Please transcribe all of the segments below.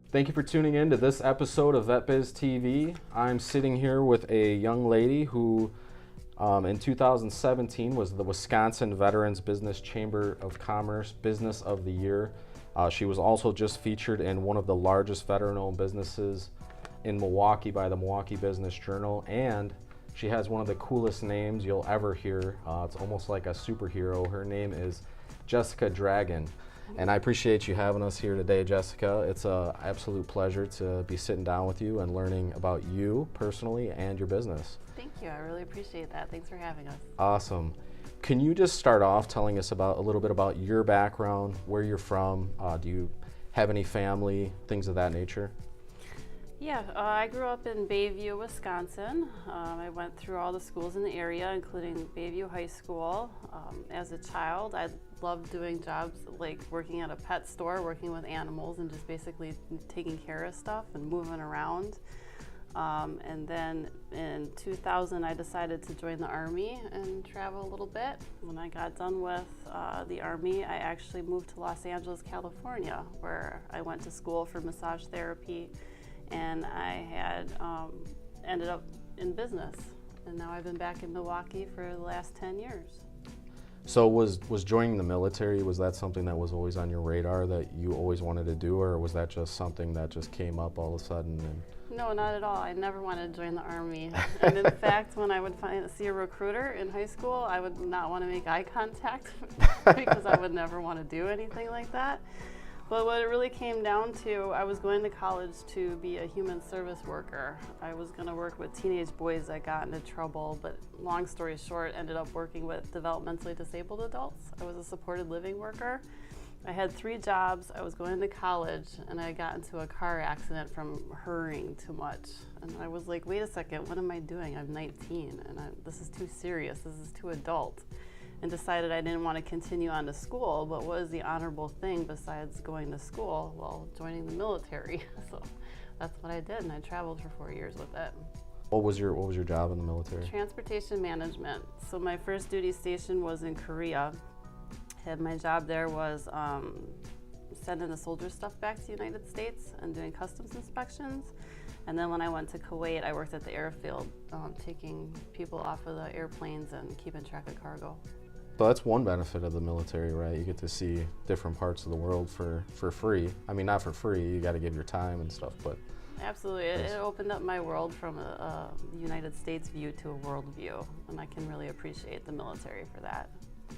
Thank you for tuning in to this episode of VetBiz TV. I'm sitting here with a young lady who in 2017 was the Wisconsin Veterans Business Chamber of Commerce Business of the Year. She was also just featured in one of the largest veteran-owned businesses in Milwaukee by the Milwaukee Business Journal, and she has one of the coolest names you'll ever hear. It's almost like a superhero. Her name is Jessica Dragan. And I appreciate you having us here today, Jessica. It's an absolute pleasure to be sitting down with you and learning about you personally and your business. Thank you. I really appreciate that. Thanks for having us. Awesome. Can you just start off telling us a little bit about your background, where you're from? Do you have any family, things of that nature? Yeah, I grew up in Bayview, Wisconsin. I went through all the schools in the area, including Bayview High School. As a child, I loved doing jobs like working at a pet store, working with animals, and just basically taking care of stuff and moving around. And then in 2000, I decided to join the Army and travel a little bit. When I got done with the Army, I actually moved to Los Angeles, California, where I went to school for massage therapy. And I had ended up in business, and now I've been back in Milwaukee for the last 10 years. So was joining the military, was that something that was always on your radar that you always wanted to do, or was that just something that just came up all of a sudden? No, not at all. I never wanted to join the Army. And in fact, when I would see a recruiter in high school, I would not want to make eye contact because I would never want to do anything like that. But what it really came down to, I was going to college to be a human service worker. I was going to work with teenage boys that got into trouble, but long story short, ended up working with developmentally disabled adults. I was a supported living worker. I had 3 jobs. I was going to college, and I got into a car accident from hurrying too much. And I was like, wait a second, what am I doing? I'm 19, and this is too serious. This is too adult. And decided I didn't want to continue on to school, but what is the honorable thing besides going to school? Well, joining the military. So that's what I did, and I traveled for 4 years with it. What was your job in the military? Transportation management. So my first duty station was in Korea, and my job there was sending the soldier stuff back to the United States and doing customs inspections. And then when I went to Kuwait, I worked at the airfield, taking people off of the airplanes and keeping track of cargo. So that's one benefit of the military, right? You get to see different parts of the world for free. I mean, not for free, you got to give your time and stuff, but... Absolutely, it opened up my world from a United States view to a world view, and I can really appreciate the military for that.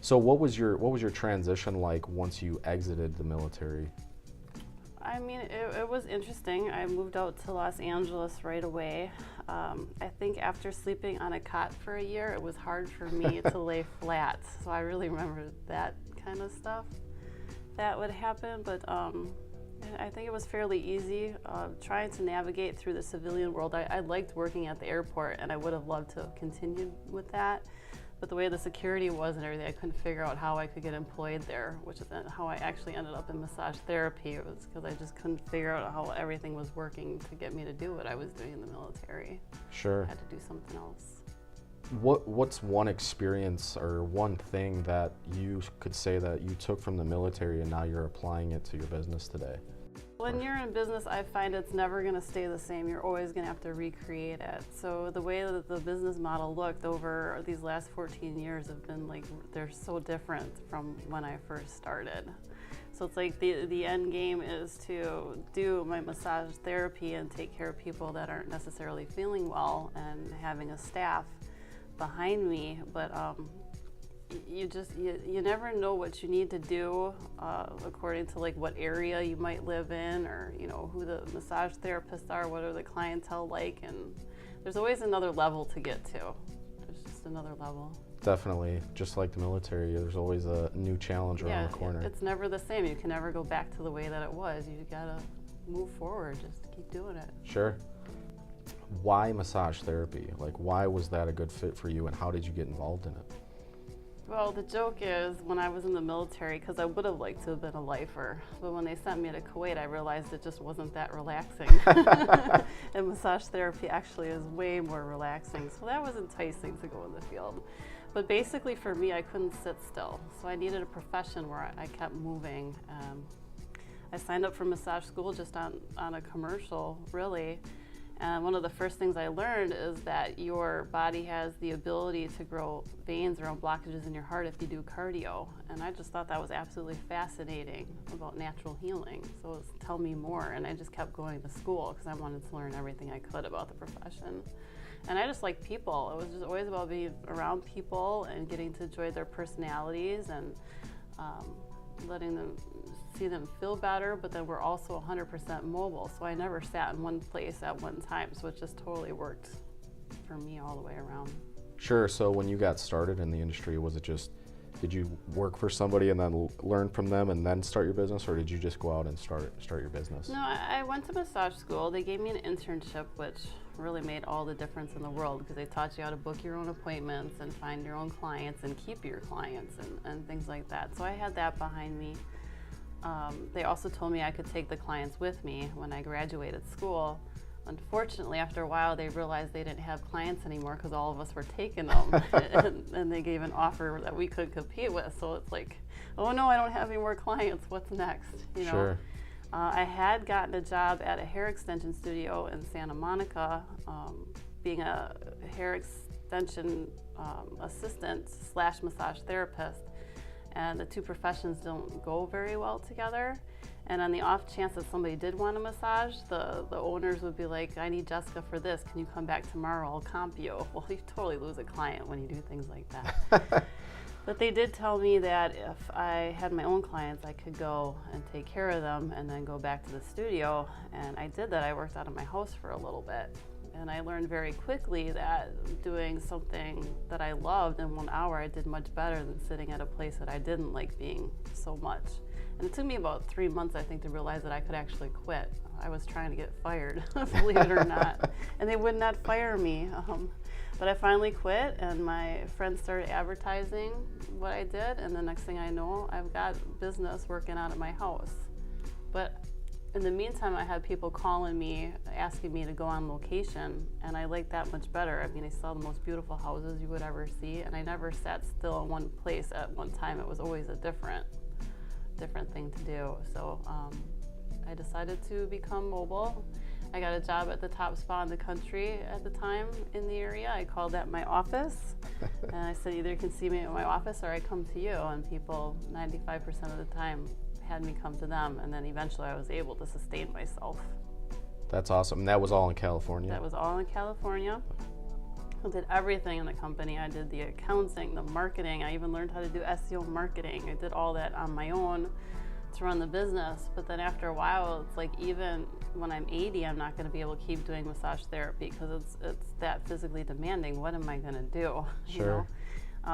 So what was your transition like once you exited the military? I mean, it was interesting. I moved out to Los Angeles right away. I think after sleeping on a cot for a year, it was hard for me to lay flat. So I really remember that kind of stuff that would happen. But I think it was fairly easy trying to navigate through the civilian world. I liked working at the airport, and I would have loved to have continued with that. But the way the security was and everything, I couldn't figure out how I could get employed there, which is how I actually ended up in massage therapy. It was because I just couldn't figure out how everything was working to get me to do what I was doing in the military. Sure. I had to do something else. What's one experience or one thing that you could say that you took from the military and now you're applying it to your business today? When you're in business, I find it's never going to stay the same. You're always going to have to recreate it. So the way that the business model looked over these last 14 years have been like, they're so different from when I first started. So it's like the end game is to do my massage therapy and take care of people that aren't necessarily feeling well and having a staff behind me. But you never know what you need to do according to like what area you might live in, or who the massage therapists are, what are the clientele like, and there's always another level to get to. There's just another level. Definitely, just like the military, there's always a new challenge around the corner. It's never the same. You can never go back to the way that it was. You gotta move forward, just keep doing it. Sure. Why massage therapy? Like, why was that a good fit for you, and how did you get involved in it? Well, the joke is when I was in the military, because I would have liked to have been a lifer, but when they sent me to Kuwait, I realized it just wasn't that relaxing. And massage therapy actually is way more relaxing, so that was enticing to go in the field. But basically for me, I couldn't sit still, so I needed a profession where I kept moving. I signed up for massage school just on a commercial, really. And one of the first things I learned is that your body has the ability to grow veins around blockages in your heart if you do cardio. And I just thought that was absolutely fascinating about natural healing. So it was, tell me more. And I just kept going to school because I wanted to learn everything I could about the profession. And I just like people. It was just always about being around people and getting to enjoy their personalities and letting them see them feel better, but then we're also 100% mobile, so I never sat in one place at one time, so it just totally worked for me all the way around. Sure. So when you got started in the industry, was it just, did you work for somebody and then learn from them and then start your business, or did you just go out and start your business? No, I went to massage school. They gave me an internship, which really made all the difference in the world because they taught you how to book your own appointments and find your own clients and keep your clients and things like that. So I had that behind me. They also told me I could take the clients with me when I graduated school. Unfortunately, after a while, they realized they didn't have clients anymore because all of us were taking them, and they gave an offer that we could compete with. So it's like, oh no, I don't have any more clients. What's next? You know? Sure. I had gotten a job at a hair extension studio in Santa Monica, being a hair extension assistant / massage therapist. And the two professions don't go very well together. And on the off chance that somebody did want a massage, the owners would be like, I need Jessica for this. Can you come back tomorrow? I'll comp you. Well, you totally lose a client when you do things like that. But they did tell me that if I had my own clients, I could go and take care of them and then go back to the studio. And I did that. I worked out of my house for a little bit. And I learned very quickly that doing something that I loved in 1 hour, I did much better than sitting at a place that I didn't like being so much. And it took me about 3 months, I think, to realize that I could actually quit. I was trying to get fired, believe it or not. And they would not fire me. But I finally quit, and my friends started advertising what I did. And the next thing I know, I've got business working out of my house. But in the meantime, I had people calling me, asking me to go on location, and I liked that much better. I mean, I saw the most beautiful houses you would ever see, and I never sat still in one place at one time. It was always a different thing to do. So I decided to become mobile. I got a job at the top spa in the country at the time in the area. I called that my office, and I said, either you can see me at my office or I come to you, and people 95% of the time had me come to them, and then eventually I was able to sustain myself. That's awesome. And that was all in California? That was all in California. I did everything in the company. I did the accounting, the marketing. I even learned how to do SEO marketing. I did all that on my own to run the business. But then after a while, it's like, even when I'm 80, I'm not going to be able to keep doing massage therapy because it's that physically demanding. What am I going to do? Sure. You know?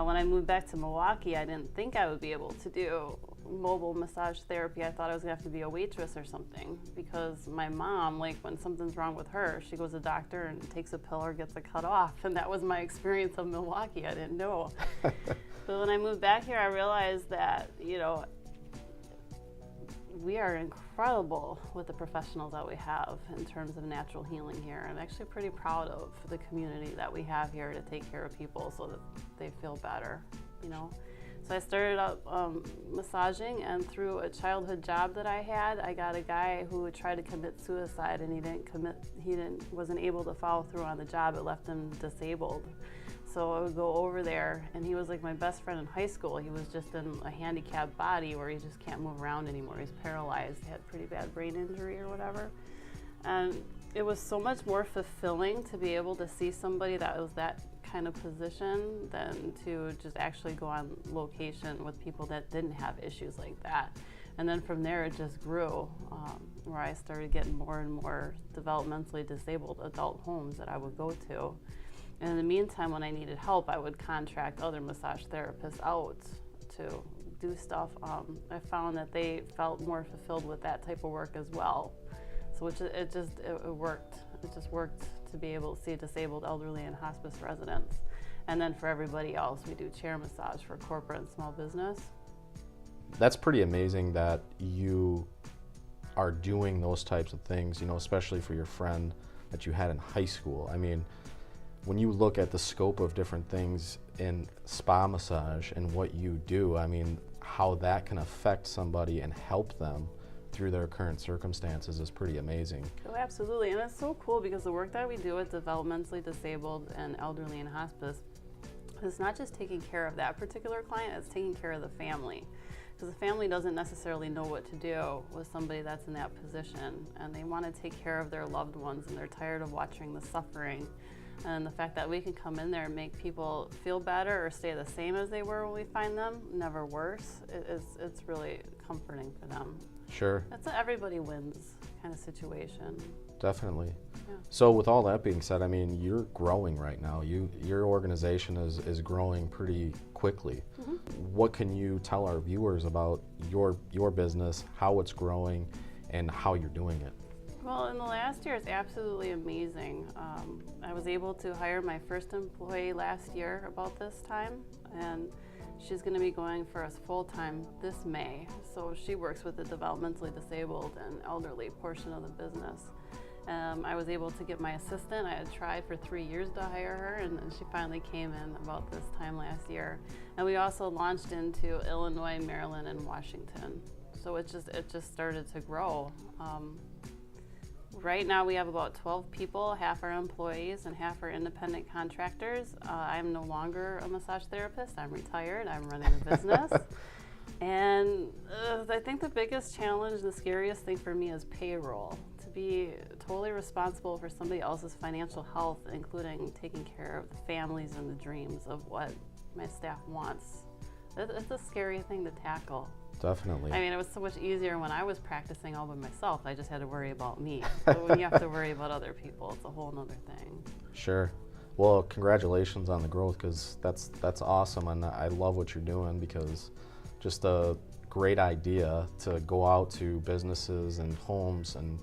When I moved back to Milwaukee, I didn't think I would be able to do mobile massage therapy. I thought I was gonna have to be a waitress or something, because my mom, like, when something's wrong with her, she goes to the doctor and takes a pill or gets it cut off, and that was my experience of Milwaukee. I didn't know. But when I moved back here, I realized that, you know, we are incredible with the professionals that we have in terms of natural healing here. I'm actually pretty proud of the community that we have here to take care of people so that they feel better, you know. So I started out massaging, and through a childhood job that I had, I got a guy who would try to commit suicide, and wasn't able to follow through on the job. It left him disabled. So I would go over there, and he was like my best friend in high school. He was just in a handicapped body where he just can't move around anymore. He's paralyzed, he had pretty bad brain injury or whatever. And it was so much more fulfilling to be able to see somebody that was that kind of position than to just actually go on location with people that didn't have issues like that. And then from there it just grew, where I started getting more and more developmentally disabled adult homes that I would go to. And in the meantime, when I needed help, I would contract other massage therapists out to do stuff. I found that they felt more fulfilled with that type of work as well. So it worked. It just worked to be able to see disabled elderly and hospice residents. And then for everybody else, we do chair massage for corporate and small business. That's pretty amazing that you are doing those types of things, you know, especially for your friend that you had in high school. I mean, when you look at the scope of different things in spa massage and what you do, I mean, how that can affect somebody and help them, through their current circumstances is pretty amazing. Oh, absolutely. And it's so cool because the work that we do with developmentally disabled and elderly in hospice, it's not just taking care of that particular client, it's taking care of the family. Because the family doesn't necessarily know what to do with somebody that's in that position, and they want to take care of their loved ones, and they're tired of watching the suffering. And the fact that we can come in there and make people feel better or stay the same as they were when we find them, never worse, it's really comforting for them. Sure. It's a everybody wins kind of situation. Definitely. Yeah. So with all that being said, I mean, you're growing right now. Your organization is growing pretty quickly. Mm-hmm. What can you tell our viewers about your business, how it's growing, and how you're doing it? Well, in the last year, it's absolutely amazing. I was able to hire my first employee last year about this time, and she's going to be going for us full-time this May. So she works with the developmentally disabled and elderly portion of the business. I was able to get my assistant. I had tried for 3 years to hire her, and she finally came in about this time last year. And we also launched into Illinois, Maryland, and Washington. So it just started to grow. Right now we have about 12 people, half our employees and half our independent contractors. I'm no longer a massage therapist. I'm retired. I'm running the business. And I think the biggest challenge, the scariest thing for me is payroll. To be totally responsible for somebody else's financial health, including taking care of the families and the dreams of what my staff wants. It's a scary thing to tackle. Definitely. I mean, it was so much easier when I was practicing all by myself. I just had to worry about me. But when you have to worry about other people, it's a whole nother thing. Sure. Well, congratulations on the growth, because that's awesome, and I love what you're doing, because just a great idea to go out to businesses and homes, and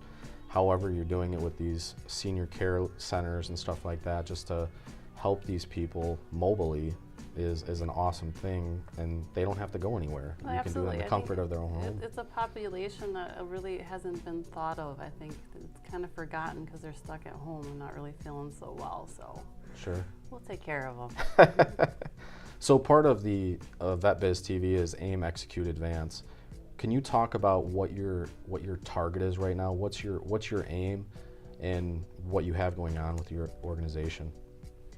however you're doing it with these senior care centers and stuff like that, just to help these people mobily is an awesome thing, and they don't have to go anywhere. Well, you can do it in the comfort of their own home. It's a population that really hasn't been thought of. I think it's kind of forgotten because they're stuck at home and not really feeling so well. So sure, we'll take care of them. So part of the VetBiz TV is Aim, Execute, Advance. Can you talk about what your target is right now? What's your aim, and what you have going on with your organization?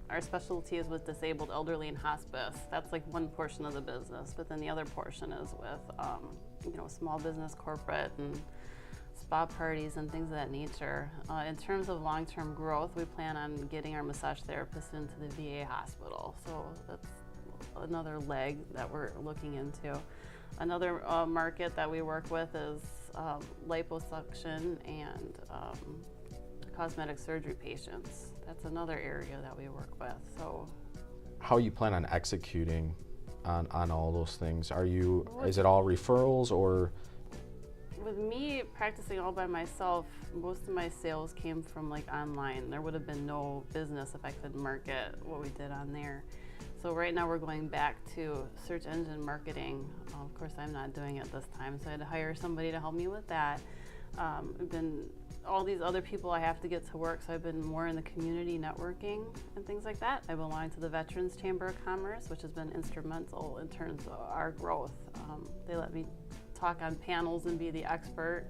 Our specialty is with disabled elderly in hospice. That's like one portion of the business, but then the other portion is with small business, corporate, and spa parties and things of that nature. In terms of long-term growth, we plan on getting our massage therapists into the VA hospital. So that's another leg that we're looking into. Another market that we work with is liposuction and cosmetic surgery patients. That's another area that we work with. So, how you plan on executing on all those things? Is it all referrals, or? With me practicing all by myself, most of my sales came from like online. There would have been no business if I could market what we did on there. So right now we're going back to search engine marketing. Of course, I'm not doing it this time, so I had to hire somebody to help me with that. All these other people I have to get to work, so I've been more in the community networking and things like that. I belong to the Veterans Chamber of Commerce, which has been instrumental in terms of our growth. They let me talk on panels and be the expert.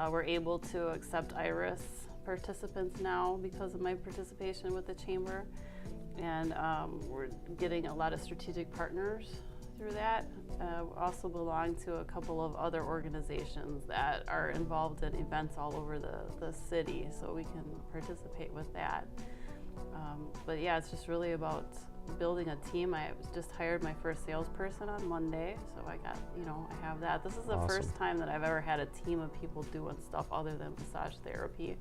We're able to accept IRIS participants now because of my participation with the Chamber. And we're getting a lot of strategic partners through that. We also belong to a couple of other organizations that are involved in events all over the city, so we can participate with that. But yeah, it's just really about building a team. I just hired my first salesperson on Monday, so I have that. This is the Awesome. First time that I've ever had a team of people doing stuff other than massage therapy.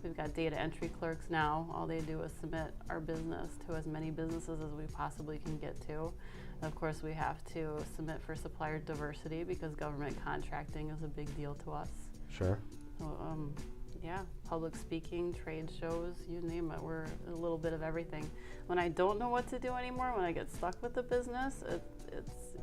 We've got data entry clerks now. All they do is submit our business to as many businesses as we possibly can get to. And of course, we have to submit for supplier diversity because government contracting is a big deal to us. Sure. So, yeah, public speaking, trade shows, you name it. We're a little bit of everything. When I don't know what to do anymore, when I get stuck with the business, it's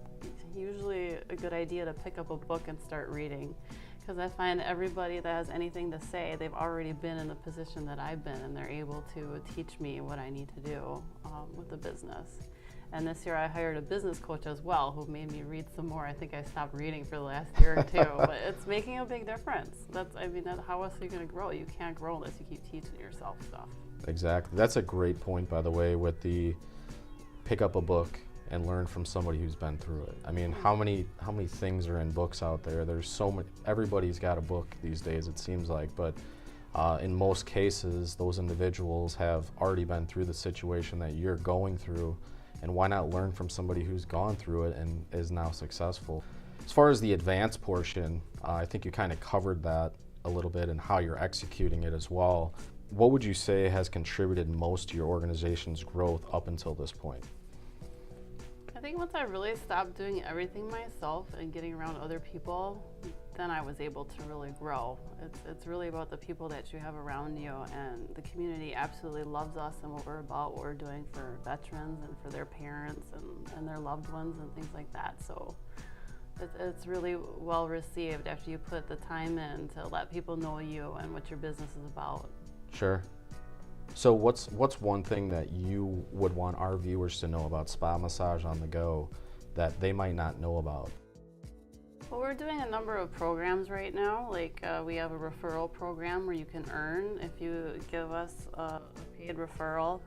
usually a good idea to pick up a book and start reading. Because I find everybody that has anything to say, they've already been in the position that I've been, and they're able to teach me what I need to do with the business. And this year I hired a business coach as well who made me read some more. I think I stopped reading for the last year or two, but it's making a big difference. How else are you going to grow? You can't grow unless you keep teaching yourself stuff. Exactly. That's a great point, by the way, with the pick up a book and learn from somebody who's been through it. I mean, how many things are in books out there? There's so many. Everybody's got a book these days, it seems like, but in most cases, those individuals have already been through the situation that you're going through, and why not learn from somebody who's gone through it and is now successful? As far as the advanced portion, I think you kind of covered that a little bit and how you're executing it as well. What would you say has contributed most to your organization's growth up until this point? I think once I really stopped doing everything myself and getting around other people, then I was able to really grow. It's really about the people that you have around you, and the community absolutely loves us and what we're about, what we're doing for veterans and for their parents and their loved ones and things like that. So it's really well received after you put the time in to let people know you and what your business is about. Sure. So what's one thing that you would want our viewers to know about Spa Massage on the Go that they might not know about? Well, we're doing a number of programs right now. Like we have a referral program where you can earn if you give us a paid referral.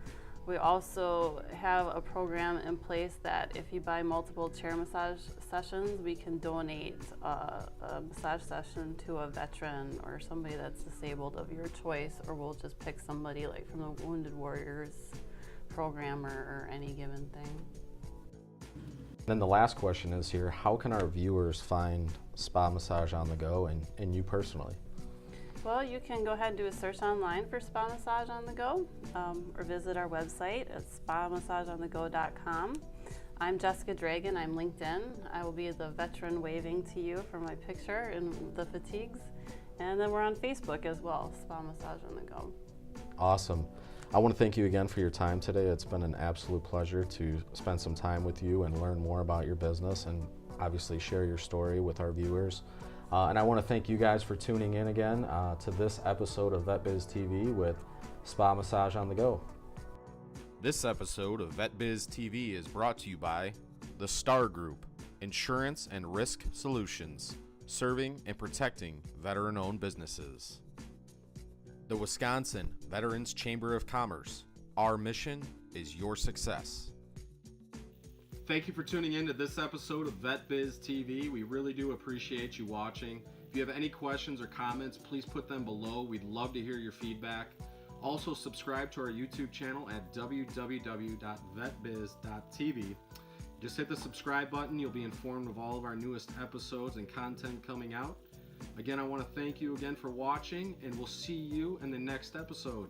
We also have a program in place that if you buy multiple chair massage sessions, we can donate a massage session to a veteran or somebody that's disabled of your choice, or we'll just pick somebody like from the Wounded Warriors program or any given thing. Then the last question is here, how can our viewers find Spa Massage on the Go and you personally? Well, you can go ahead and do a search online for Spa Massage on the Go, or visit our website at spamassageonthego.com. I'm Jessica Dragan. I'm LinkedIn. I will be the veteran waving to you for my picture in the fatigues. And then we're on Facebook as well, Spa Massage on the Go. Awesome. I want to thank you again for your time today. It's been an absolute pleasure to spend some time with you and learn more about your business and obviously share your story with our viewers. And I want to thank you guys for tuning in again to this episode of VetBiz TV with Spa Massage on the Go. This episode of VetBiz TV is brought to you by the Star Group, Insurance and Risk Solutions, serving and protecting veteran-owned businesses. The Wisconsin Veterans Chamber of Commerce. Our mission is your success. Thank you for tuning in to this episode of VetBiz TV. We really do appreciate you watching. If you have any questions or comments, please put them below. We'd love to hear your feedback. Also, subscribe to our YouTube channel at www.vetbiz.tv. Just hit the subscribe button. You'll be informed of all of our newest episodes and content coming out. Again, I want to thank you again for watching, and we'll see you in the next episode.